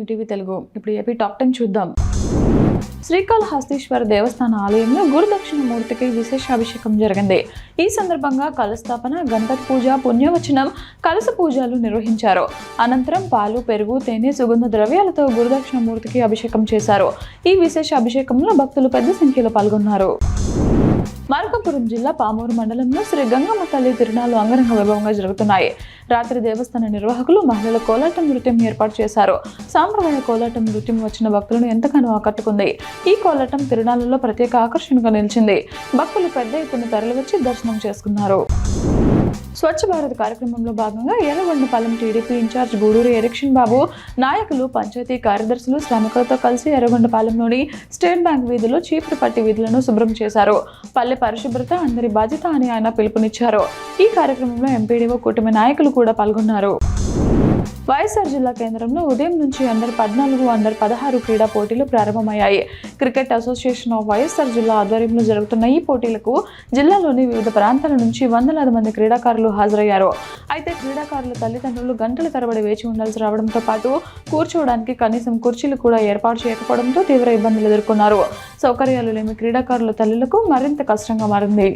ETV Telugu. ఇప్పుడు AP top 10 చూద్దాం. శ్రీకాళహస్తీశ్వర దేవస్థాన ఆలయంలో గురుదక్షిణమూర్తికి విశేష అభిషేకం జరిగింది. ఈ సందర్భంగా కలస్థాపన, గణపతి పూజ, పుణ్యవచనం, కలశ పూజలు నిర్వహించారు. అనంతరం పాలు, పెరుగు, తేనె, సుగంధ ద్రవ్యాలతో గురుదక్షిణమూర్తికి అభిషేకం చేశారు. ఈ విశేష అభిషేకంలో భక్తులు పెద్ద సంఖ్యలో పాల్గొన్నారు. మార్కాపురం జిల్లా పామూరు మండలంలో శ్రీ గంగమ్మ తల్లి తిరునాళ్లు అంగరంగ వైభవంగా జరుగుతున్నాయి. రాత్రి దేవస్థాన నిర్వాహకులు మహిళల కోలాటం నృత్యం ఏర్పాటు చేశారు. సాంప్రదాయ కోలాటం నృత్యం వచ్చిన భక్తులను ఎంతగానో ఆకట్టుకుంది. ఈ కోలాటం తిరునాళ్లలో ప్రత్యేక ఆకర్షణగా నిలిచింది. భక్తులు పెద్ద ఎత్తున తరలివచ్చి దర్శనం చేసుకున్నారు. స్వచ్ఛ భారత్ కార్యక్రమంలో భాగంగా ఎర్రగొండపాలెం టీడీపీ ఇన్ఛార్జ్ గూడూరు ఎరిక్షన్ బాబు, నాయకులు, పంచాయతీ కార్యదర్శులు శ్రామికులతో కలిసి ఎర్రగొండపాలెంలోని స్టేట్ బ్యాంక్ వీధిలో చీపురుపట్టి వీధులను శుభ్రం చేశారు. పల్లె పరిశుభ్రత అందరి బాధ్యత అని ఆయన పిలుపునిచ్చారు. ఈ కార్యక్రమంలో ఎంపీడీఓ కూటమి నాయకులు కూడా పాల్గొన్నారు. వైఎస్ఆర్ జిల్లా కేంద్రంలో ఉదయం నుంచి అండర్ 14, అండర్ 16 క్రీడా పోటీలు ప్రారంభమయ్యాయి. క్రికెట్ అసోసియేషన్ ఆఫ్ వైఎస్ఆర్ జిల్లా ఆధ్వర్యంలో జరుగుతున్న ఈ పోటీలకు జిల్లాలోని వివిధ ప్రాంతాల నుంచి వందలాది మంది క్రీడాకారులు హాజరయ్యారు. అయితే క్రీడాకారుల తల్లిదండ్రులు గంటల తరబడి వేచి ఉండాల్సి రావడంతో పాటు కూర్చోవడానికి కనీసం కుర్చీలు కూడా ఏర్పాటు చేయకపోవడంతో తీవ్ర ఇబ్బందులు ఎదుర్కొన్నారు. సౌకర్యాలు లేని క్రీడాకారుల తల్లులకు మరింత కష్టంగా మారింది.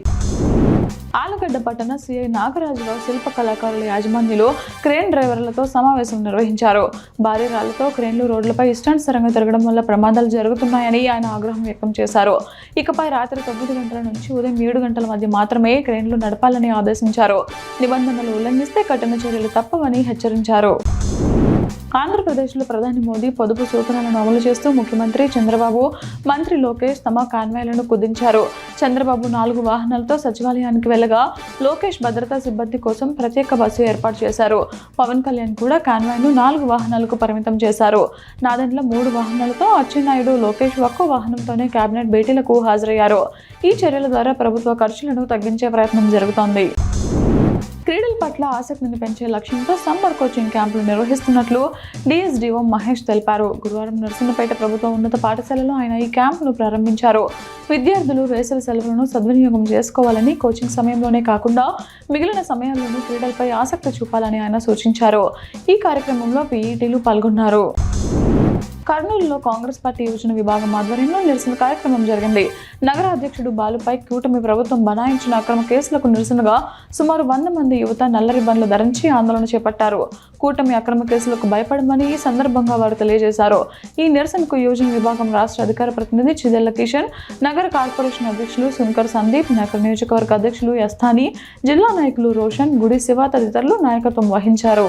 ఆలగడ్డ పట్టణ సిఐ నాగరాజురావు శిల్ప కళాకారుల యాజమాన్యులు క్రేన్ డ్రైవర్లతో సమావేశం నిర్వహించారు. భారీ రాళ్లతో క్రేన్లు రోడ్లపై ఇష్టానుసారంగా తిరగడం వల్ల ప్రమాదాలు జరుగుతున్నాయని ఆయన ఆగ్రహం వ్యక్తం చేశారు. ఇకపై రాత్రి 9 గంటల నుంచి ఉదయం 7 గంటల మధ్య మాత్రమే క్రేన్లు నడపాలని ఆదేశించారు. నిబంధనలు ఉల్లంఘిస్తే కఠిన చర్యలు తప్పవని హెచ్చరించారు. ఆంధ్రప్రదేశ్లో ప్రధాని మోదీ పొదుపు సూచనలను అమలు చేస్తూ ముఖ్యమంత్రి చంద్రబాబు, మంత్రి లోకేష్ తమ కాన్వాయ్లను కుదించారు. చంద్రబాబు 4 వాహనాలతో సచివాలయానికి వెళ్ళగా లోకేష్ భద్రతా సిబ్బంది కోసం ప్రత్యేక బస్సు ఏర్పాటు చేశారు. పవన్ కళ్యాణ్ కూడా కాన్వాయ్ను 4 వాహనాలకు పరిమితం చేశారు. నాదెండ్ల 3 వాహనాలతో, అచ్చెన్నాయుడు, లోకేష్ ఒక్కో వాహనంతోనే కేబినెట్ భేటీలకు హాజరయ్యారు. ఈ చర్యల ద్వారా ప్రభుత్వ ఖర్చులను తగ్గించే ప్రయత్నం జరుగుతోంది. క్రీడల పట్ల ఆసక్తిని పెంచే లక్ష్యంతో సమ్మర్ కోచింగ్ క్యాంపులు నిర్వహిస్తున్నట్లు డిఎస్డిఓ మహేష్ తెలిపారు. గురువారం నర్సన్నపేట ప్రభుత్వ ఉన్నత పాఠశాలలో ఆయన ఈ క్యాంపును ప్రారంభించారు. విద్యార్థులు వేసవి సెలవులను సద్వినియోగం చేసుకోవాలని, కోచింగ్ సమయంలోనే కాకుండా మిగిలిన సమయాల్లోనూ క్రీడలపై ఆసక్తి చూపాలని ఆయన సూచించారు. ఈ కార్యక్రమంలో పీఈటీలు పాల్గొన్నారు. కర్నూలులో కాంగ్రెస్ పార్టీ యువజన విభాగం ఆధ్వర్యంలో నిరసన కార్యక్రమం జరిగింది. నగర అధ్యక్షుడు బాలుపై కూటమి ప్రభుత్వం బనాయించిన అక్రమ కేసులకు నిరసనగా సుమారు 100 మంది యువత నల్ల రిబ్బన్లు ధరించి ఆందోళన చేపట్టారు. కూటమి అక్రమ కేసులకు భయపడమని ఈ సందర్భంగా వారు తెలియజేశారు. ఈ నిరసనకు యువజన విభాగం రాష్ట్ర అధికార ప్రతినిధి చిదెళ్ల కిషన్, నగర కార్పొరేషన్ అధ్యక్షులు సుంకర్ సందీప్, నగర నియోజకవర్గ అధ్యక్షులు యస్థాని, జిల్లా నాయకులు రోషన్, గుడి శివ తదితరులు నాయకత్వం వహించారు.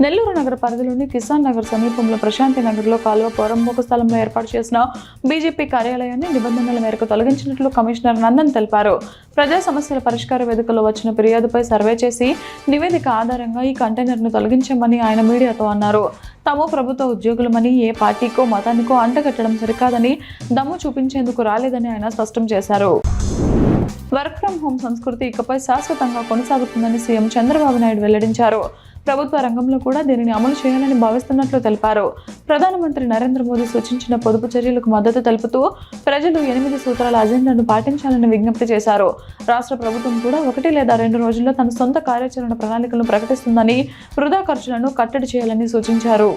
నెల్లూరు నగర పరిధిలోని కిసాన్ నగర్ సమీపంలో ప్రశాంతి నగర్లో కాలువ పోరంబోకు స్థలంలో ఏర్పాటు చేసిన బీజేపీ కార్యాలయాన్ని నిబంధనల మేరకు తొలగించినట్లు కమిషనర్ నందన్ తెలిపారు. ప్రజా సమస్యల పరిష్కార వేదికలో వచ్చిన ఫిర్యాదుపై సర్వే చేసి నివేదిక ఆధారంగా ఈ కంటైనర్ను తొలగించామని ఆయన మీడియాతో అన్నారు. తాము ప్రభుత్వ ఉద్యోగులమని, ఏ పార్టీకో మతానికో అంటగట్టడం సరికాదని, దమ్ము చూపించేందుకు రాలేదని ఆయన స్పష్టం చేశారు. వర్క్ ఫ్రం హోం సంస్కృతి ఇకపై శాశ్వతంగా కొనసాగుతుందని సీఎం చంద్రబాబు నాయుడు వెల్లడించారు. ప్రభుత్వ రంగంలో కూడా దీనిని అమలు చేయాలని భావిస్తున్నట్లు తెలిపారు. ప్రధానమంత్రి నరేంద్ర మోదీ సూచించిన పొదుపు చర్యలకు మద్దతు తెలుపుతూ ప్రజలు 8 సూత్రాల అజెండాను పాటించాలని విజ్ఞప్తి చేశారు. రాష్ట్ర ప్రభుత్వం కూడా 1 లేదా 2 రోజుల్లో తన సొంత కార్యాచరణ ప్రణాళికలను ప్రకటిస్తుందని, వృధా ఖర్చులను కట్టడి చేయాలని సూచించారు.